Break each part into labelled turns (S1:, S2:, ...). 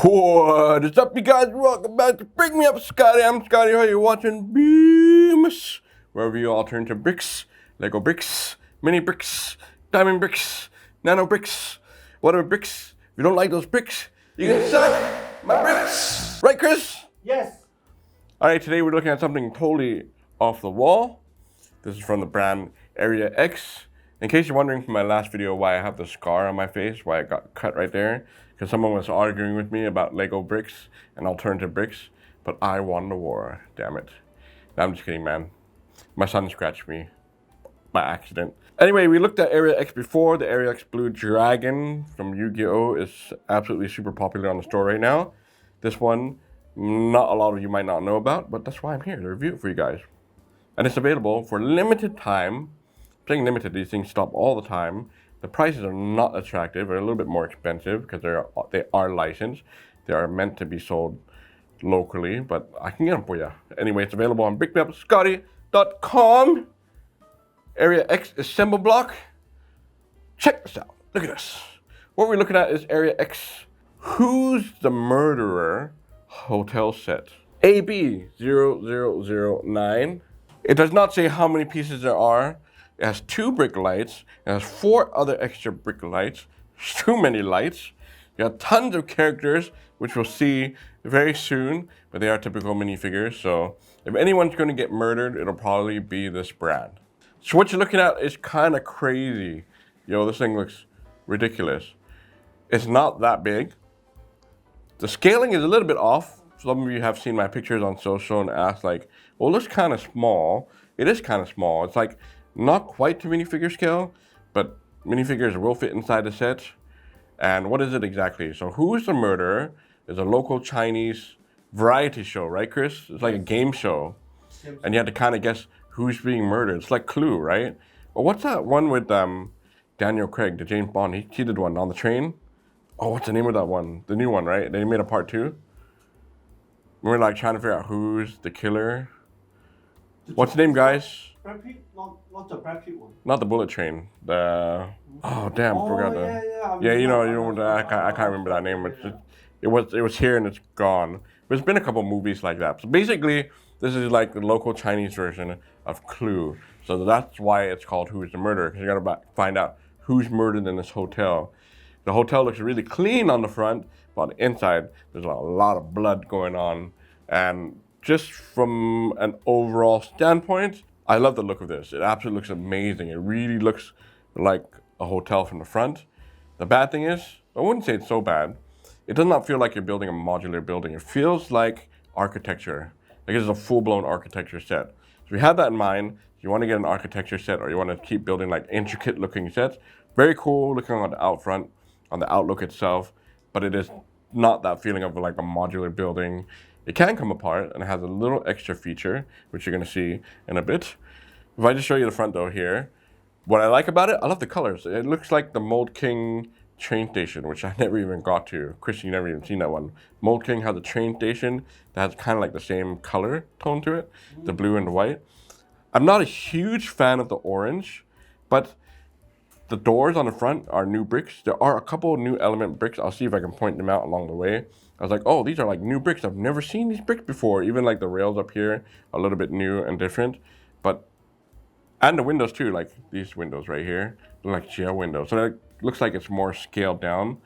S1: What is up, you guys? Welcome back to Brickmeupscottie. I'm Scottie. How you watching Beams? Wherever you all turn to bricks, Lego bricks, mini bricks, diamond bricks, nano bricks, whatever bricks. If you don't like those bricks, you can suck my bricks. Right, Chris?
S2: Yes.
S1: All right, today we're looking at something totally off the wall. This is from the brand Area X. In case you're wondering from my last video why I have the scar on my face, why I got cut right there, because someone was arguing with me about Lego bricks and alternative bricks, but I won the war, damn it. No, I'm just kidding, man. My son scratched me by accident. Anyway, we looked at Area X before. The Area X Blue Dragon from Yu-Gi-Oh! Is absolutely super popular on the store right now. This one, not a lot of you might not know about, but that's why I'm here to review it for you guys. And it's available for limited time. Saying limited, these things stop all the time. The prices are not attractive. They're a little bit more expensive because they are licensed. They are meant to be sold locally, but I can get them for you. Anyway, it's available on Brickmeupscottie.com. Area X assemble block. Check this out. Look at this. What we're looking at is Area X Who's the Murderer hotel set. AB0009. It does not say how many pieces there are. It has 2 brick lights. It has 4 other extra brick lights. Too many lights. You got tons of characters, which we'll see very soon, but they are typical minifigures. So if anyone's going to get murdered, it'll probably be this brand. So what you're looking at is kind of crazy. Yo, this thing looks ridiculous. It's not that big. The scaling is a little bit off. Some of you have seen my pictures on social and asked like, well, it looks kind of small. It is kind of small. It's like not quite to minifigure scale, but minifigures will fit inside the set. And what is it exactly? So Who's the Murderer is a local Chinese variety show, right, Chris? It's like a game show. And you have to kind of guess who's being murdered. It's like Clue, right? Well, what's that one with Daniel Craig, the James Bond? He did one on the train. Oh, what's the name of that one? The new one, right? They made a part 2. We're like trying to figure out who's the killer. What's the name, guys?
S2: Brad Pitt? Not the Brad Pitt one.
S1: Not the bullet train. The forgot the.
S2: Yeah,
S1: You know, I can't remember that name. It was here and it's gone. There's been a couple movies like that. So basically, this is like the local Chinese version of Clue. So that's why it's called Who's the Murderer, because you gotta find out who's murdered in this hotel. The hotel looks really clean on the front, but on the inside, there's a lot of blood going on. And just from an overall standpoint, I love the look of this. It absolutely looks amazing. It really looks like a hotel from the front. The bad thing is, I wouldn't say it's so bad. It does not feel like you're building a modular building. It feels like architecture. Like it's a full-blown architecture set. So if you have that in mind, if you want to get an architecture set or you want to keep building like intricate looking sets, very cool looking on the out front, on the outlook itself, but it is not that feeling of like a modular building. It can come apart and it has a little extra feature, which you're gonna see in a bit. If I just show you the front though here, what I like about it, I love the colors. It looks like the Mold King train station, which I never even got to. Chris, you never even seen that one. Mold King has a train station that has kind of like the same color tone to it, the blue and the white. I'm not a huge fan of the orange, but the doors on the front are new bricks. There are a couple of new element bricks. I'll see if I can point them out along the way. I was like, oh, these are like new bricks. I've never seen these bricks before. Even like the rails up here, a little bit new and different. And the windows too, like these windows right here, they're like gel windows. So it looks like it's more scaled down.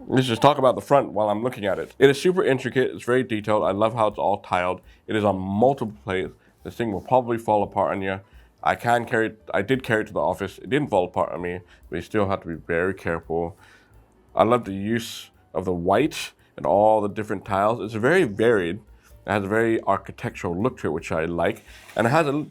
S1: Let's just talk about the front while I'm looking at it. It is super intricate. It's very detailed. I love how it's all tiled. It is on multiple plates. This thing will probably fall apart on you. I did carry it to the office. It didn't fall apart on me, but you still have to be very careful. I love the use of the white and all the different tiles. It's very varied. It has a very architectural look to it, which I like. And it has a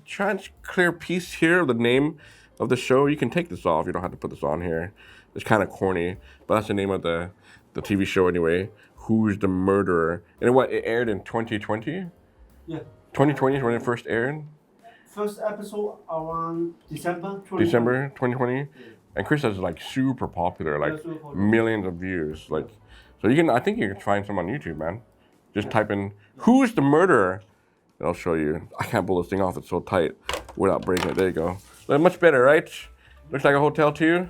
S1: clear piece here of the name of the show. You can take this off. You don't have to put this on here. It's kind of corny, but that's the name of the TV show anyway. Who's the Murderer? And it aired in 2020?
S2: Yeah.
S1: 2020 is when it first aired?
S2: First episode around December 2020.
S1: December 2020? Yeah. And Chris is like super popular, like millions of views. Like, so I think you can find some on YouTube, man. Just type in, Who's the Murderer? And I'll show you. I can't pull this thing off, it's so tight without breaking it. There you go. But much better, right? Looks like a hotel to you.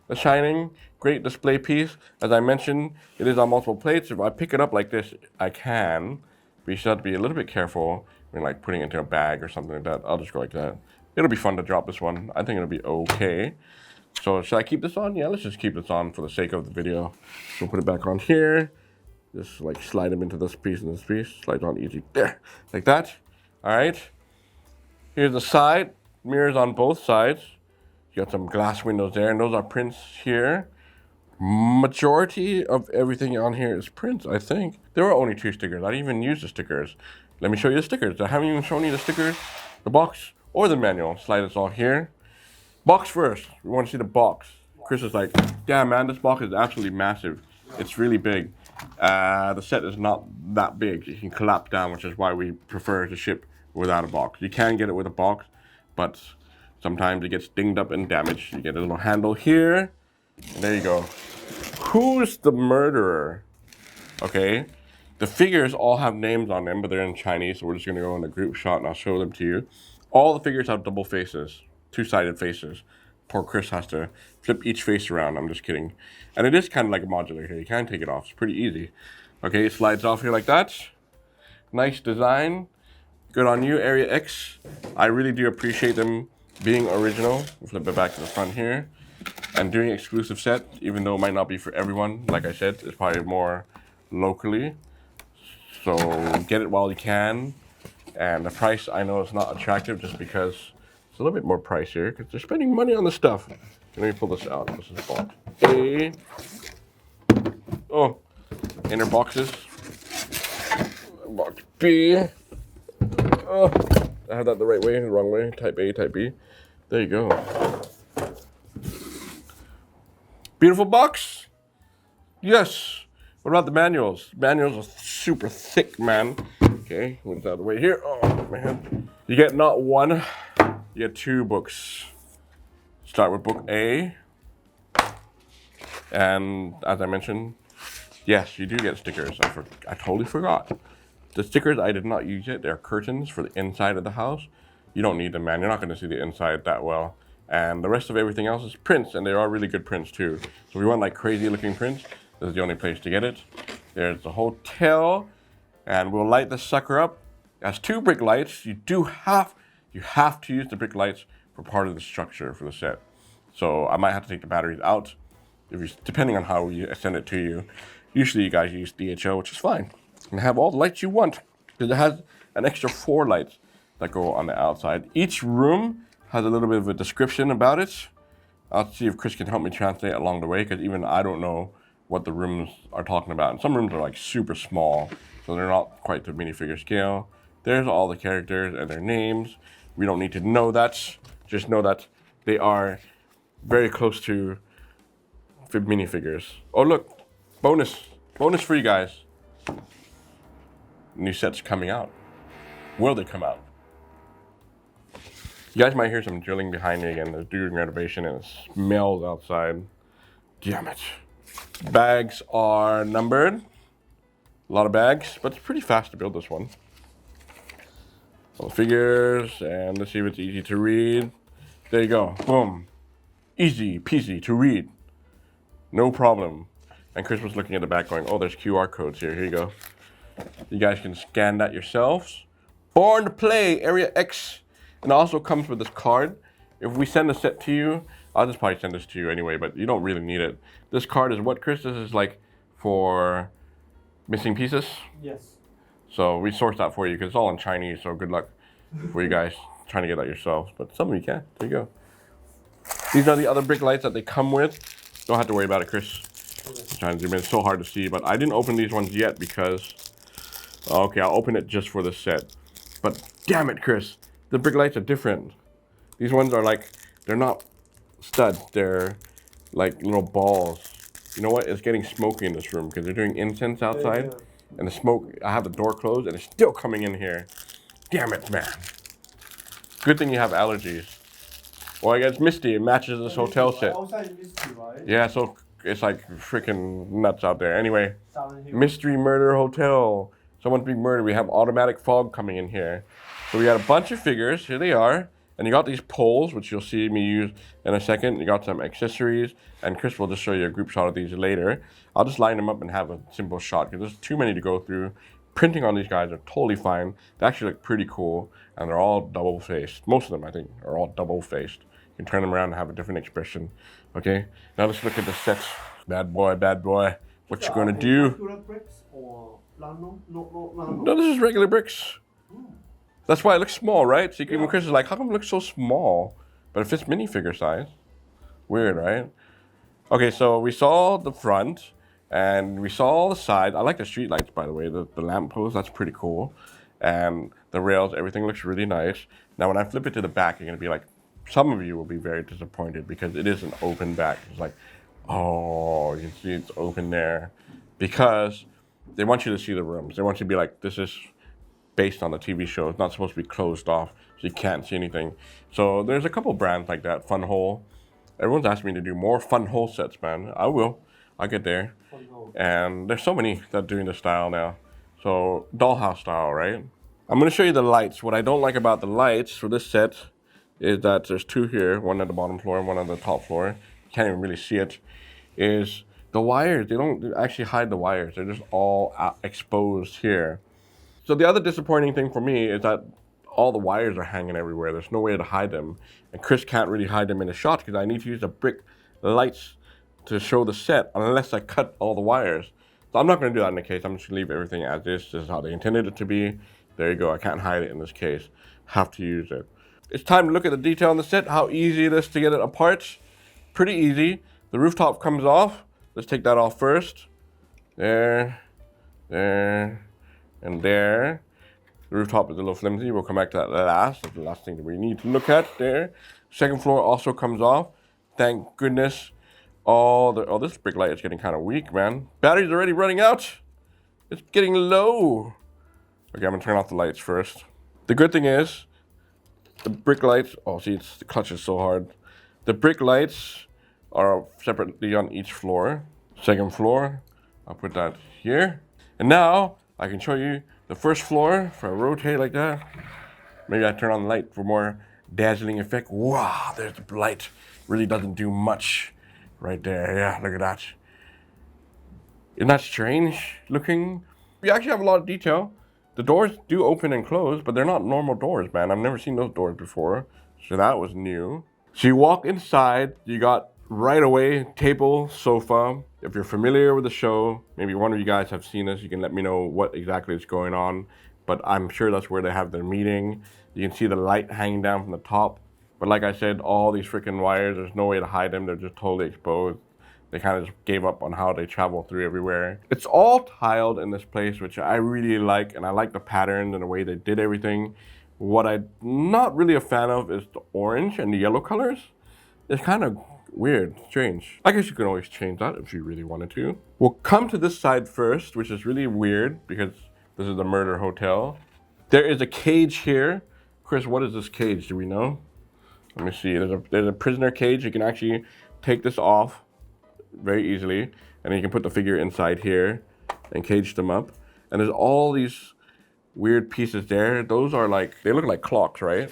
S1: The Shining, great display piece. As I mentioned, it is on multiple plates. If I pick it up like this, I can. But you should have to be a little bit careful when like putting it into a bag or something like that. I'll just go like that. It'll be fun to drop this one. I think it'll be okay. So should I keep this on? Yeah, let's just keep this on for the sake of the video. We'll put it back on here. Just like slide them into this piece and this piece. Slides on easy. There, like that. All right. Here's the side. Mirrors on both sides. You got some glass windows there, and those are prints here. Majority of everything on here is prints, I think. There were only 2 stickers. I didn't even use the stickers. Let me show you the stickers. I haven't even shown you the stickers, the box, or the manual. Slide this all here. Box first. We want to see the box. Chris is like, damn man, this box is absolutely massive. It's really big. The set is not that big. You can collapse down, which is why we prefer to ship without a box. You can get it with a box, but sometimes it gets dinged up and damaged. You get a little handle here, and there you go. Who's the murderer? Okay, the figures all have names on them, but they're in Chinese, so we're just gonna go in a group shot and I'll show them to you. All the figures have double faces, 2-sided faces. Poor Chris has to flip each face around. I'm just kidding. And it is kind of like a modular here. You can take it off. It's pretty easy. Okay, it slides off here like that. Nice design. Good on you, Area X. I really do appreciate them being original. Flip it back to the front here. And doing exclusive set, even though it might not be for everyone. Like I said, it's probably more locally. So get it while you can. And the price, I know it's not attractive just because it's a little bit more pricier because they're spending money on the stuff. Let me pull this out. This is box A. Oh, inner boxes. Box B. Oh, I have that the right way, the wrong way. Type A, type B. There you go. Beautiful box. Yes. What about the manuals? Manuals are super thick, man. Okay, move it out of the way here. Oh, man. You get not one, you get 2 books. Start with book A. And as I mentioned, yes, you do get stickers. I totally forgot. The stickers I did not use yet. They're curtains for the inside of the house. You don't need them, man. You're not going to see the inside that well. And the rest of everything else is prints, and they are really good prints too. So if you want like crazy looking prints, this is the only place to get it. There's the hotel, and we'll light this sucker up. It has 2 brick lights. You have to use the brick lights for part of the structure for the set. So I might have to take the batteries out, depending on how we send it to you. Usually you guys use DHL, which is fine. And have all the lights you want, because it has an extra 4 lights that go on the outside. Each room has a little bit of a description about it. I'll see if Chris can help me translate along the way, because even I don't know what the rooms are talking about. And some rooms are like super small, so they're not quite the minifigure scale. There's all the characters and their names. We don't need to know that. Just know that they are very close to minifigures. Oh look, bonus for you guys. New sets coming out. Will they come out? You guys might hear some drilling behind me again. They're doing renovation and it smells outside. Damn it. Bags are numbered. A lot of bags, but it's pretty fast to build this one. All the figures, and let's see if it's easy to read. There you go. Boom. Easy peasy to read. No problem. And Chris was looking at the back going, oh, there's QR codes here. Here you go. You guys can scan that yourselves. Born to Play, Area X. And it also comes with this card. If we send a set to you, I'll just probably send this to you anyway, but you don't really need it. This card is what, Chris? This is like for missing pieces?
S2: Yes.
S1: So we sourced that for you because it's all in Chinese, so good luck for you guys trying to get that yourselves. But some of you can. There you go. These are the other brick lights that they come with. Don't have to worry about it, Chris. I'm trying to zoom in. It's so hard to see, but I didn't open these ones yet because... Okay, I'll open it just for the set. But damn it, Chris. The brick lights are different. These ones are like, they're not studs. They're like little balls. You know what? It's getting smoky in this room because they're doing incense outside. Yeah. And the smoke, I have the door closed and it's still coming in here. Damn it, man. Good thing you have allergies. Well, I guess misty. It matches this hotel set.
S2: Outside misty, right?
S1: Yeah, so it's like freaking nuts out there. Anyway, mystery murder hotel. Someone's being murdered. We have automatic fog coming in here. So we got a bunch of figures. Here they are. And you got these poles, which you'll see me use in a second. You got some accessories, and Chris will just show you a group shot of these later. I'll just line them up and have a simple shot because there's too many to go through. Printing on these guys are totally fine. They actually look pretty cool, and they're all double-faced. Most of them, I think, are all double-faced. You can turn them around and have a different expression. Okay, now let's look at the sets. Bad boy, bad boy. What you gonna do?
S2: Regular bricks or nano? No.
S1: No, this is regular bricks. That's why it looks small, right? So even Chris is like, how come it looks so small? But it fits minifigure size. Weird, right? Okay, so we saw the front and we saw the side. I like the street lights, by the way, the lamp post, that's pretty cool. And the rails, everything looks really nice. Now, when I flip it to the back, you're gonna be like, some of you will be very disappointed because it is an open back. It's like, oh, you can see it's open there. Because they want you to see the rooms. They want you to be like, this is based on the TV show. It's not supposed to be closed off, so you can't see anything. So there's a couple brands like that. Fun Hole. Everyone's asked me to do more Fun Hole sets, man. I will. I'll get there. And there's so many that are doing this style now. So dollhouse style, right? I'm gonna show you the lights. What I don't like about the lights for this set is that there's two here, one at the bottom floor and one on the top floor. You can't even really see it. Is the wires, they don't actually hide the wires. They're just all exposed here. So the other disappointing thing for me is that all the wires are hanging everywhere. There's no way to hide them. And Chris can't really hide them in the shot because I need to use the brick lights to show the set unless I cut all the wires. So I'm not gonna do that in the case. I'm just gonna leave everything as is. This is how they intended it to be. There you go, I can't hide it in this case. Have to use it. It's time to look at the detail on the set, how easy it is to get it apart. Pretty easy. The rooftop comes off. Let's take that off first. There, and there. The rooftop is a little flimsy. We'll come back to that last. That's the last thing that we need to look at there. Second floor also comes off. Thank goodness. Oh, this brick light is getting kind of weak, man. Battery's already running out. It's getting low. Okay, I'm gonna turn off the lights first. The good thing is, the brick lights, oh, see, the clutch is so hard. The brick lights are separately on each floor. Second floor, I'll put that here. And now, I can show you the first floor. If I rotate like that, maybe I turn on the light for more dazzling effect. Wow, there's the light. Really doesn't do much right there. Yeah, look at that. Isn't that strange looking? We actually have a lot of detail. The doors do open and close, but they're not normal doors, man. I've never seen those doors before, so that was new. So you walk inside, you got right away table, sofa. If you're familiar with the show, maybe one of you guys have seen this, you can let me know what exactly is going on. But I'm sure that's where they have their meeting. You can see the light hanging down from the top. But like I said, all these freaking wires, there's no way to hide them. They're just totally exposed. They kind of just gave up on how they travel through everywhere. It's all tiled in this place, which I really like. And I like the pattern and the way they did everything. What I'm not really a fan of is the orange and the yellow colors. It's kind of weird, strange. I guess you can always change that if you really wanted to. We'll come to this side first, which is really weird because this is the murder hotel. There is a cage here. Chris, what is this cage? Do we know? Let me see. There's a prisoner cage. You can actually take this off very easily, and then you can put the figure inside here and cage them up. And there's all these weird pieces there. Those are like, they look like clocks, right?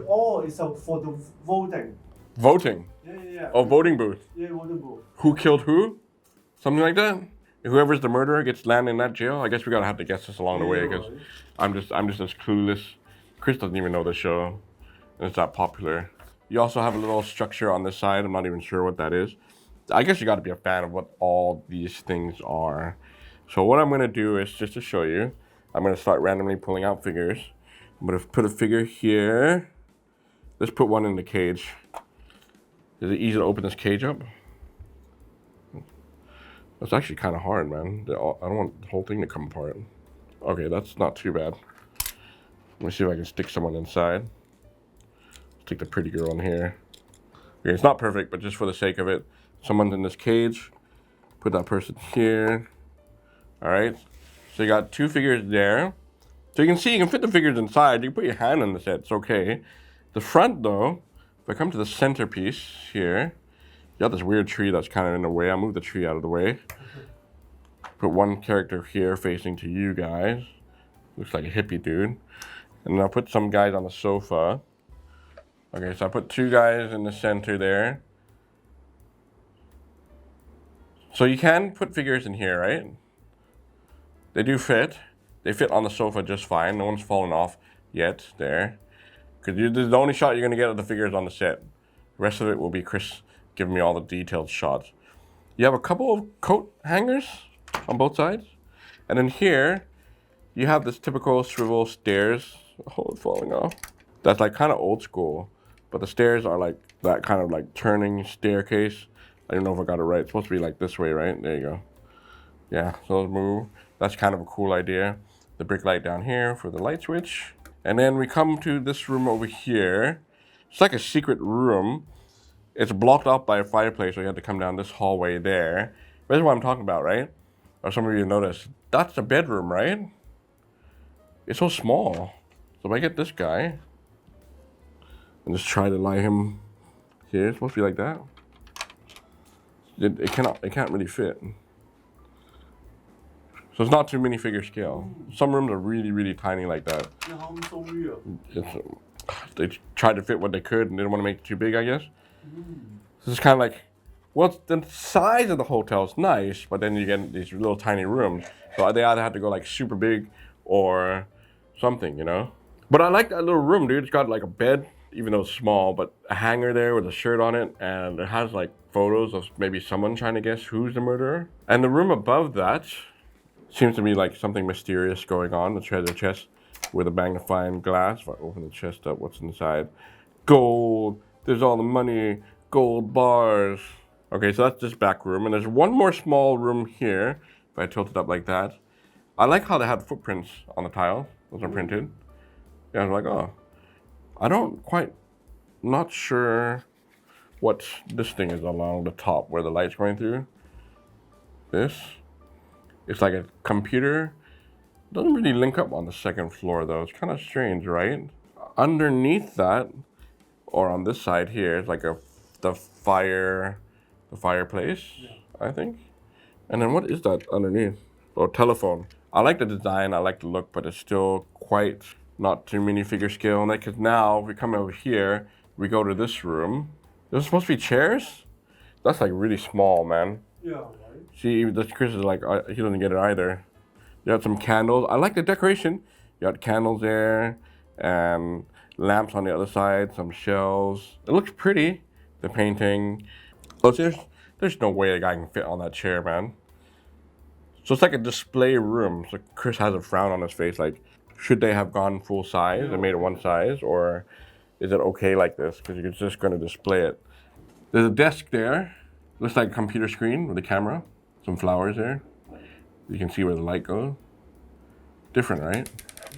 S2: Oh, it's for the voting.
S1: Voting?
S2: Yeah.
S1: Oh, voting booth.
S2: Yeah, voting booth.
S1: Who killed who? Something like that? Whoever's the murderer gets landed in that jail. I guess we gotta have to guess this along the way because I'm just as clueless. Chris doesn't even know the show, and it's that popular. You also have a little structure on this side. I'm not even sure what that is. I guess you gotta be a fan of what all these things are. So what I'm gonna do is, just to show you, I'm gonna start randomly pulling out figures. I'm gonna put a figure here. Let's put one in the cage. Is it easy to open this cage up? That's actually kind of hard, man. I don't want the whole thing to come apart. Okay, that's not too bad. Let me see if I can stick someone inside. Stick the pretty girl in here. Okay, it's not perfect, but just for the sake of it, someone's in this cage. Put that person here. All right. So you got two figures there. So you can see, you can fit the figures inside. You can put your hand on the set, it's okay. The front though, if I come to the centerpiece here, you got this weird tree that's kind of in the way. I'll move the tree out of the way. Put one character here facing to you guys. Looks like a hippie dude. And then I'll put some guys on the sofa. Okay, so I put two guys in the center there. So you can put figures in here, right? They do fit. They fit on the sofa just fine. No one's fallen off yet there. Because this is the only shot you're going to get of the figures on the set. The rest of it will be Chris giving me all the detailed shots. You have a couple of coat hangers on both sides. And then here, you have this typical swivel stairs. Oh, it's falling off. That's like kind of old school. But the stairs are like that kind of like turning staircase. I don't know if I got it right. It's supposed to be like this way, right? There you go. Yeah, so let's move. That's kind of a cool idea. The brick light down here for the light switch. And then we come to this room over here. It's like a secret room. It's blocked off by a fireplace, so you have to come down this hallway there. That's what I'm talking about, right? Or some of you notice, that's the bedroom, right? It's so small. So if I get this guy, and just try to lie him here, it's supposed to be like that. It can't really fit. So it's not too minifigure scale. Some rooms are really, really tiny like that. They tried to fit what they could and didn't want to make it too big, I guess. So it's kind of like, well, the size of the hotel is nice, but then you get these little tiny rooms. So they either have to go like super big or something, you know? But I like that little room, dude. It's got like a bed, even though it's small, but a hanger there with a shirt on it. And it has like photos of maybe someone trying to guess who's the murderer. And the room above that seems to be like something mysterious going on. The treasure chest with a magnifying glass. If I open the chest up, what's inside? Gold. There's all the money. Gold bars. Okay, so that's this back room. And there's one more small room here. If I tilt it up like that. I like how they had footprints on the tile. Those are printed. Yeah, I was like, oh. I don't quite, not sure what this thing is along the top where the light's going through. This. It's like a computer. Doesn't really link up on the second floor though. It's kind of strange, right? Underneath that, or on this side here, it's like the fireplace, I think. And then what is that underneath? Oh, telephone. I like the design, I like the look, but it's still quite not too minifigure scale. And because now we come over here, we go to this room. There's supposed to be chairs? That's like really small, man.
S2: Yeah, right.
S1: See, Chris is like, he doesn't get it either. You got some candles. I like the decoration. You got candles there and lamps on the other side, some shelves. It looks pretty, the painting. Oh, there's no way a guy can fit on that chair, man. So it's like a display room. So Chris has a frown on his face, like, should they have gone full size and made it one size, or is it okay like this? Because you're just going to display it. There's a desk there. Looks like a computer screen with a camera. Some flowers there. You can see where the light goes. Different, right?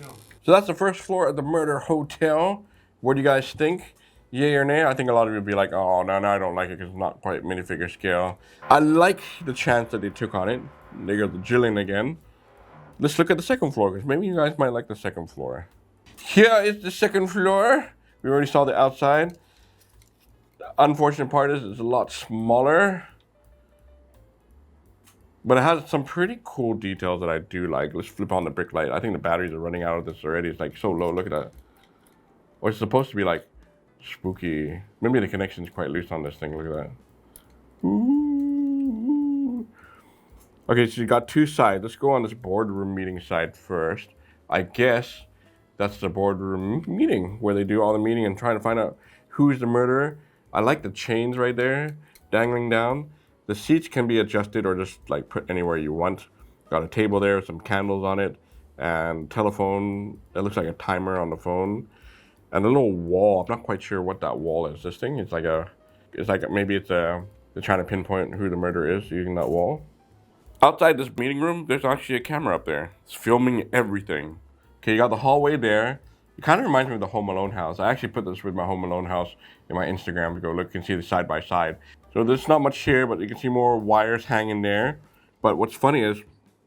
S1: Yeah. So that's the first floor of the murder hotel. What do you guys think? Yay or nay? I think a lot of you would be like, oh, no, I don't like it because it's not quite minifigure scale. I like the chance that they took on it. They got the Jillian again. Let's look at the second floor because maybe you guys might like the second floor. Here is the second floor. We already saw the outside. The unfortunate part is it's a lot smaller. But it has some pretty cool details that I do like. Let's flip on the brick light. I think the batteries are running out of this already. It's like so low. Look at that. Or it's supposed to be like spooky. Maybe the connection's quite loose on this thing. Look at that. Ooh. Okay, so you got two sides. Let's go on this boardroom meeting side first. I guess that's the boardroom meeting where they do all the meeting and trying to find out who's the murderer. I like the chains right there dangling down. The seats can be adjusted or just like put anywhere you want. Got a table there, some candles on it, and telephone. It looks like a timer on the phone. And a little wall. I'm not quite sure what that wall is. This thing, maybe they're trying to pinpoint who the murderer is using that wall. Outside this meeting room, there's actually a camera up there. It's filming everything. Okay, you got the hallway there. It kind of reminds me of the Home Alone house. I actually put this with my Home Alone house in my Instagram to go look and see the side by side. So there's not much here, but you can see more wires hanging there. But what's funny is,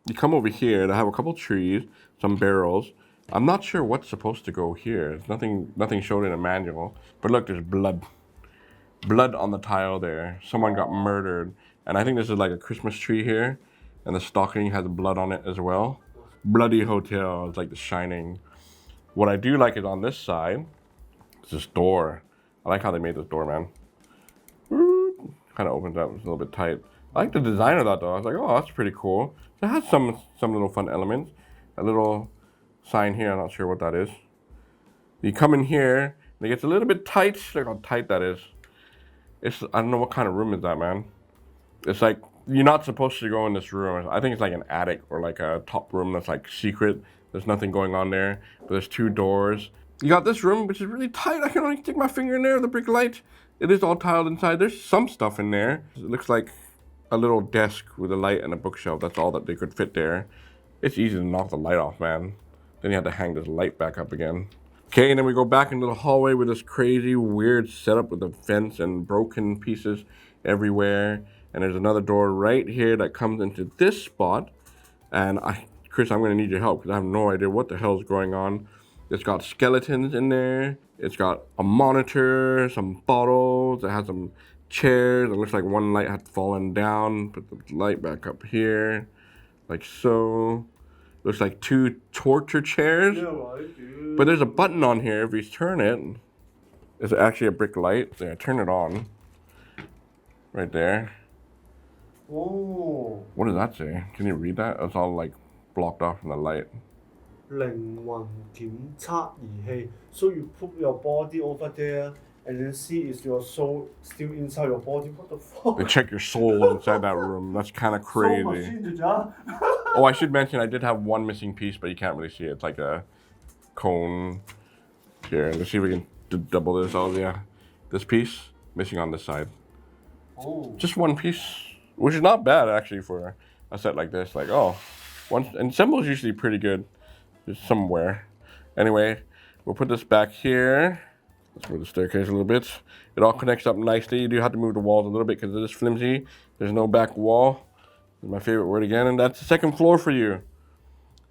S1: you come over here, they have a couple trees, some barrels. I'm not sure what's supposed to go here. There's nothing showed in a manual. But look, there's blood. Blood on the tile there. Someone got murdered. And I think this is like a Christmas tree here. And the stocking has blood on it as well. Bloody hotel, it's like The Shining. What I do like is on this side, it's this door. I like how they made this door, man. Kind of opens up, it's a little bit tight. I like the design of that though. I was like, oh, that's pretty cool. So it has some little fun elements. A little sign here, I'm not sure what that is. You come in here, and it gets a little bit tight. Look how tight that is. I don't know what kind of room is that, man. It's like, you're not supposed to go in this room. I think it's like an attic or like a top room that's like secret. There's nothing going on there, but there's 2 doors. You got this room, which is really tight. I can only stick my finger in there, the brick light. It is all tiled inside. There's some stuff in there. It looks like a little desk with a light and a bookshelf. That's all that they could fit there. It's easy to knock the light off, man. Then you have to hang this light back up again. Okay, and then we go back into the hallway with this crazy, weird setup with a fence and broken pieces everywhere. And there's another door right here that comes into this spot. And Chris, I'm gonna need your help because I have no idea what the hell is going on. It's got skeletons in there. It's got a monitor, some bottles. It has some chairs. It looks like one light had fallen down. Put the light back up here, like so. Looks like 2 torture chairs. But there's a button on here. If you turn it, it's actually a brick light. There, turn it on. Right there.
S2: Oh.
S1: What does that say? Can you read that? It's all like blocked off from the light.
S2: 靈魂檢測儀器. So you put your body over there and then see is your soul still inside your body. What the fuck?
S1: They check your soul inside that room. That's kind of crazy. Oh, I should mention I did have one missing piece, but you can't really see it. It's like a cone here. Let's see if we can double this. Oh yeah, this piece missing on this side.
S2: Oh.
S1: Just one piece, which is not bad actually for a set like this. Like, oh, and symbol's usually pretty good. Just somewhere. Anyway, we'll put this back here. Let's move the staircase a little bit. It all connects up nicely. You do have to move the walls a little bit because it is flimsy. There's no back wall. That's my favorite word again, and that's the 2nd floor for you.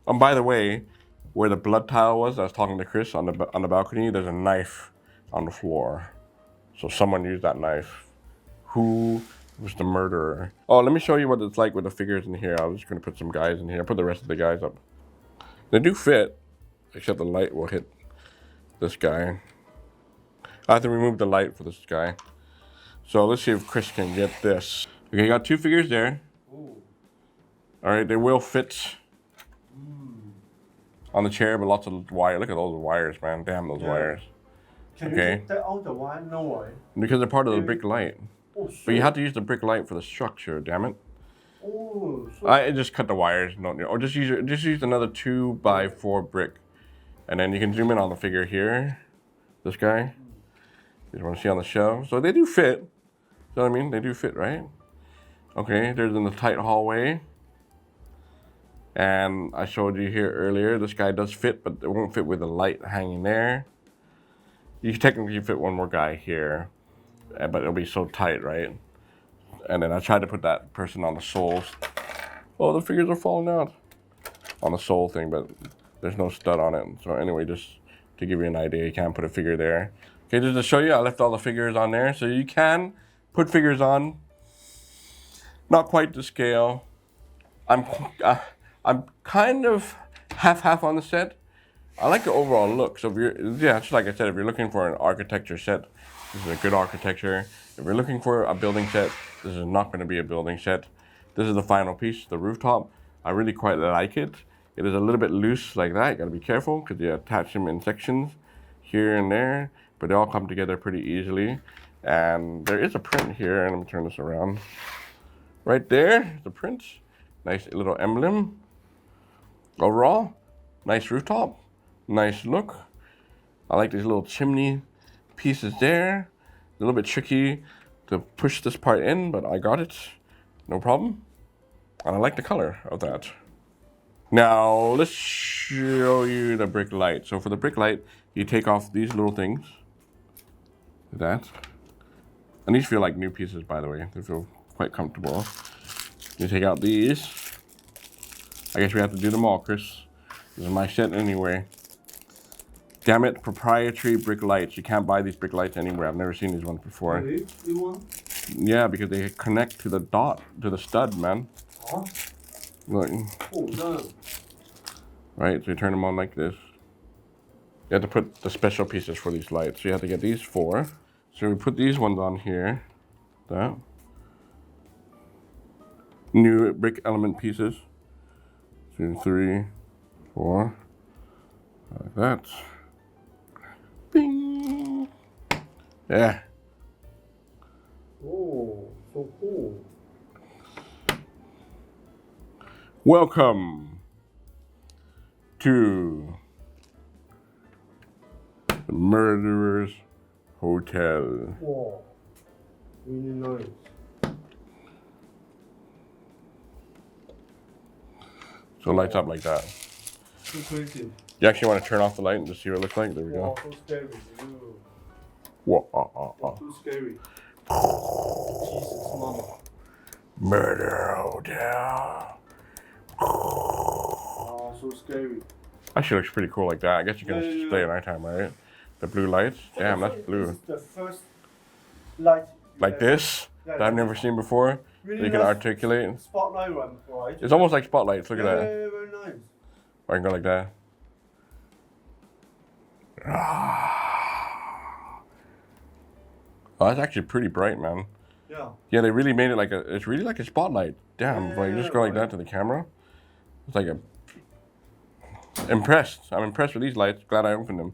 S1: By the way, where the blood tile was, I was talking to Chris on the balcony. There's a knife on the floor, so someone used that knife. Who was the murderer? Oh, let me show you what it's like with the figures in here. I was just gonna put some guys in here. Put the rest of the guys up. They do fit, except the light will hit this guy. I have to remove the light for this guy. So let's see if Chris can get this. Okay, you got 2 figures there.
S2: Ooh.
S1: All right, they will fit on the chair, but lots of wire. Look at all the wires, man. Damn those wires.
S2: Can you take that out the wire? No way.
S1: Because they're part of the brick light.
S2: Oh,
S1: But you have to use the brick light for the structure, damn it.
S2: Oh, so
S1: I just cut the wires, or just use another 2x4 brick, and then you can zoom in on the figure here. This guy, you want to see on the shelf. So they do fit. You know what I mean? They do fit, right? Okay, there's in the tight hallway, and I showed you here earlier. This guy does fit, but it won't fit with the light hanging there. You can technically fit one more guy here, but it'll be so tight, right? And then I tried to put that person on the soles. Oh, the figures are falling out on the sole thing, but there's no stud on it. So anyway, just to give you an idea, you can't put a figure there. Okay, just to show you, I left all the figures on there. So you can put figures on, not quite to scale. I'm kind of half on the set. I like the overall look. So if you're, just like I said, if you're looking for an architecture set, this is a good architecture. If you're looking for a building set, this is not going to be a building set. This is the final piece, the rooftop. I really quite like it. It is a little bit loose like that. You got to be careful because you attach them in sections here and there, but they all come together pretty easily. And there is a print here, and I'm gonna turn this around. Right there, the print. Nice little emblem. Overall, nice rooftop, nice look. I like these little chimney pieces there. A little bit tricky to push this part in, but I got it, no problem. And I like the color of that. Now, let's show you the brick light. So for the brick light, you take off these little things, like that. And these feel like new pieces, by the way. They feel quite comfortable. You take out these. I guess we have to do them all, Chris. This is my set anyway. Damn it, proprietary brick lights. You can't buy these brick lights anywhere. I've never seen these ones before.
S2: really? You want?
S1: Yeah, because they connect to the to the stud, man.
S2: Huh?
S1: Look.
S2: Oh, no.
S1: Right, so you turn them on like this. You have to put the special pieces for these lights. So you have to get these 4. So we put these ones on here. That. New brick element pieces. 2, 3, 4. Like that. Bing. Yeah.
S2: Oh, so cool.
S1: Welcome to the Murderer's Hotel.
S2: Wow, really nice.
S1: So it lights up like that.
S2: So crazy.
S1: You actually want to turn off the light and just see what it looks like? There we
S2: Wow,
S1: go.
S2: so scary. Ew.
S1: Whoa,
S2: Too scary. Jesus, mama.
S1: Murder Hotel.
S2: Wow, so scary.
S1: Actually looks pretty cool like that. I guess you can display at nighttime, right? The blue lights. Damn, that's blue.
S2: This is the first light.
S1: Like this, that I've never seen before.
S2: Really
S1: So you can articulate.
S2: Spotlight one, right?
S1: It's almost like spotlights. Look at
S2: Yeah,
S1: that.
S2: very nice.
S1: Or I can go like that. Oh, that's actually pretty bright, man.
S2: Yeah.
S1: Yeah, they really made it like it's really like a spotlight. Damn, if I just go like that to the camera, it's like impressed. I'm impressed with these lights. Glad I opened them.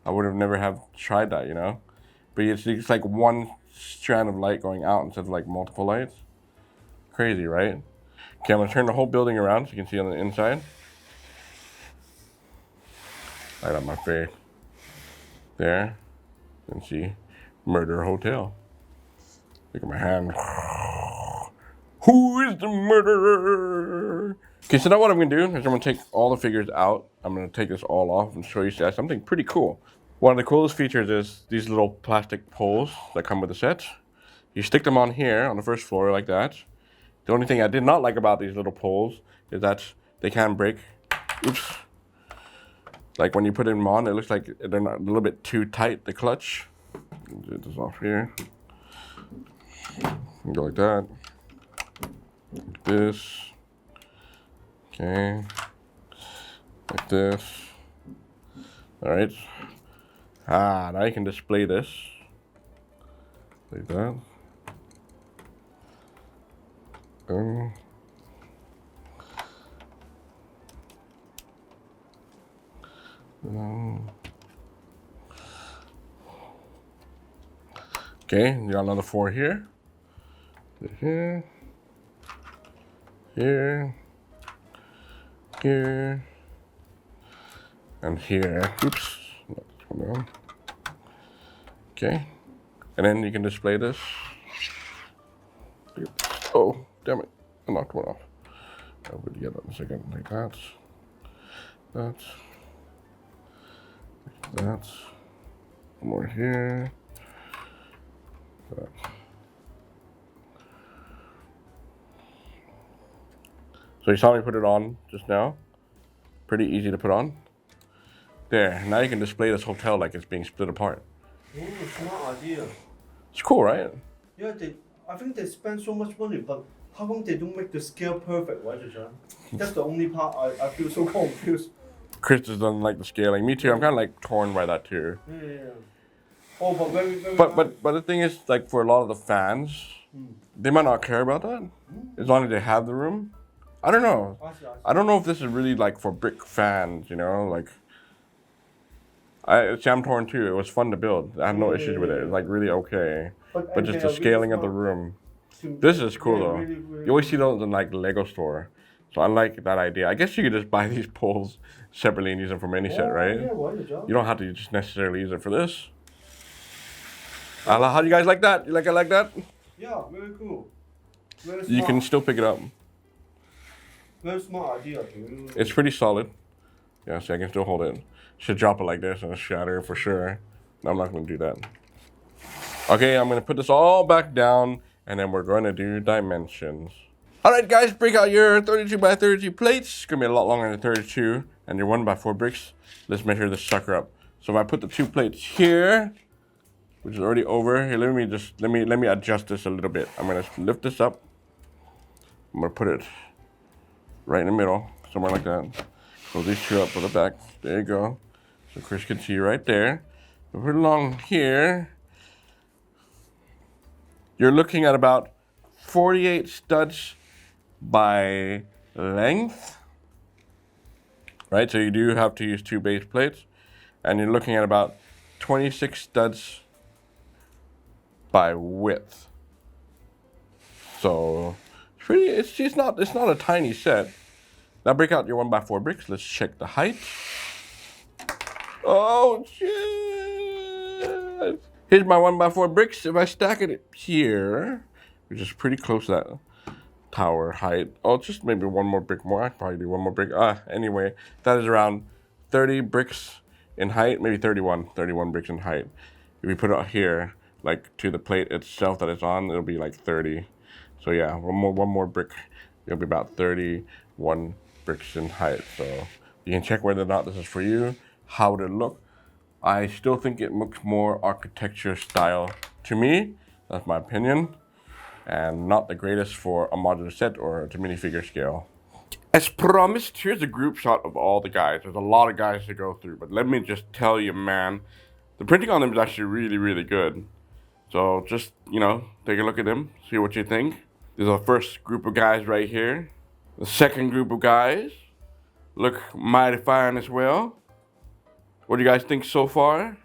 S1: I would have never have tried that, you know? But it's like one strand of light going out instead of like multiple lights. Crazy, right? Okay, I'm gonna turn the whole building around so you can see on the inside. Light up my face. There. And see. Murder Hotel. Look at my hand. Who is the murderer? Okay, so now what I'm gonna do is I'm gonna take all the figures out. I'm gonna take this all off and show you guys something pretty cool. One of the coolest features is these little plastic poles that come with the set. You stick them on here on the first floor like that. The only thing I did not like about these little poles is that they can break. Oops. Like when you put them on, it looks like they're not a little bit too tight, the clutch. Get this off here. Go like that. Like this. Okay. Like this. Alright. Now you can display this. Like that. Okay, you got another 4 here. Here. Here. Here. And here. Oops. Not this one down. Okay. And then you can display this. Oh, damn it. I knocked one off. I'll put it together in a second. Like that. That. That. One more here. That. So you saw me put it on just now. Pretty easy to put on. There, now you can display this hotel like it's being split apart.
S2: Oh, smart idea.
S1: It's cool, right?
S2: Yeah, I think they spend so much money, but how come they don't make the scale perfect, right, John? That's the only part I feel so confused.
S1: Chris doesn't like the scaling. Me too. I'm kind of like torn by that too.
S2: Yeah. Oh, but very, very
S1: But
S2: nice.
S1: but the thing is, like for a lot of the fans, they might not care about that as long as they have the room. I don't know. I don't know if this is really like for brick fans, you know, like. I'm torn too. It was fun to build. I have no issues with it. It's like really okay. But just the scaling of the room. This is cool though.
S2: Really,
S1: You always see those in like Lego store. So I like that idea. I guess you could just buy these poles separately and use them from any set, right?
S2: Yeah, why John?
S1: You don't have to just necessarily use it for this. How do you guys like that? You like it like that?
S2: Yeah, very cool. Very smart.
S1: You can still pick it up.
S2: Very smart idea, dude.
S1: It's pretty solid. Yeah, see, I can still hold it. Should drop it like this and shatter for sure. No, I'm not going to do that. Okay, I'm going to put this all back down and then we're going to do dimensions. Alright guys, break out your 32 by 32 plates. It's going to be a lot longer than 32 and your 1x4 bricks. Let's measure this sucker up. So if I put the 2 plates here, which is already over, here, let me adjust this a little bit. I'm going to lift this up. I'm going to put it right in the middle, somewhere like that. Pull these 2 up, put it back. There you go. So Chris can see right there. Put it along here. you're looking at about 48 studs by length, right? So you do have to use 2 base plates, and you're looking at about 26 studs by width. So it's not a tiny set. Now break out your 1x4 bricks. Let's check the height. Oh shit! Here's my 1x4 bricks. If I stack it here, which is pretty close to that tower height. Oh, just maybe one more brick more. I could probably do one more brick. Anyway, that is around 30 bricks in height, maybe 31 bricks in height. If we put it here, like to the plate itself that it's on, it'll be like 30. So yeah, one more brick, it'll be about 31 bricks in height. So you can check whether or not this is for you, how would it look. I still think it looks more architecture style to me. That's my opinion. And not the greatest for a modular set or to minifigure scale. As promised, here's a group shot of all the guys. There's a lot of guys to go through, but let me just tell you, man, the printing on them is actually really, really good. So just, you know, take a look at them, see what you think. This is our first group of guys right here. The second group of guys look mighty fine as well. What do you guys think so far?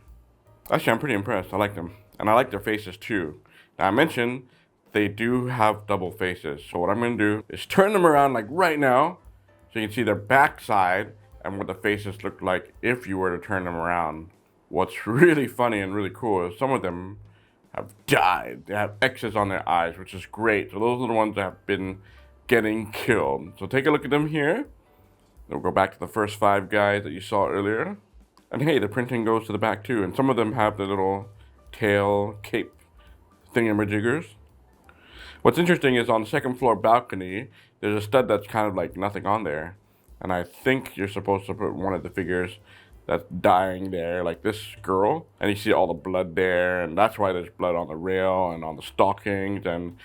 S1: Actually, I'm pretty impressed. I like them. And I like their faces too. Now, I mentioned they do have double faces. So what I'm gonna do is turn them around like right now so you can see their backside and what the faces look like if you were to turn them around. What's really funny and really cool is some of them have died. They have X's on their eyes, which is great. So those are the ones that have been getting killed. So take a look at them here. We'll go back to the first 5 guys that you saw earlier. And hey, the printing goes to the back too. And some of them have the little tail cape thingamajiggers. What's interesting is on the second floor balcony, there's a stud that's kind of like nothing on there. And I think you're supposed to put one of the figures that's dying there, like this girl. And you see all the blood there, and that's why there's blood on the rail and on the stockings. And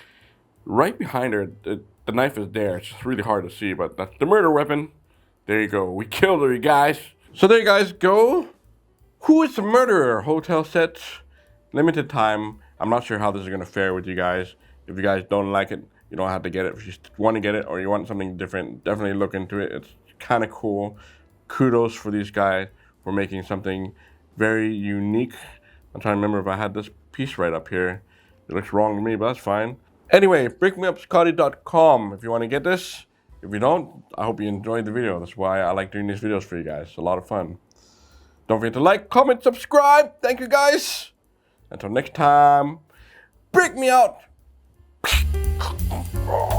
S1: right behind her, the knife is there. It's just really hard to see, but that's the murder weapon. There you go. We killed her, you guys. So there you guys go. Who is the murderer? Hotel set, limited time. I'm not sure how this is going to fare with you guys. If you guys don't like it, you don't have to get it. If you want to get it or you want something different, definitely look into it. It's kind of cool. Kudos for these guys for making something very unique. I'm trying to remember if I had this piece right up here. It looks wrong to me, but that's fine. Anyway, brickmeupscottie.com if you want to get this. If you don't, I hope you enjoyed the video. That's why I like doing these videos for you guys. It's a lot of fun. Don't forget to like, comment, subscribe. Thank you guys. Until next time, brick me out. Oh.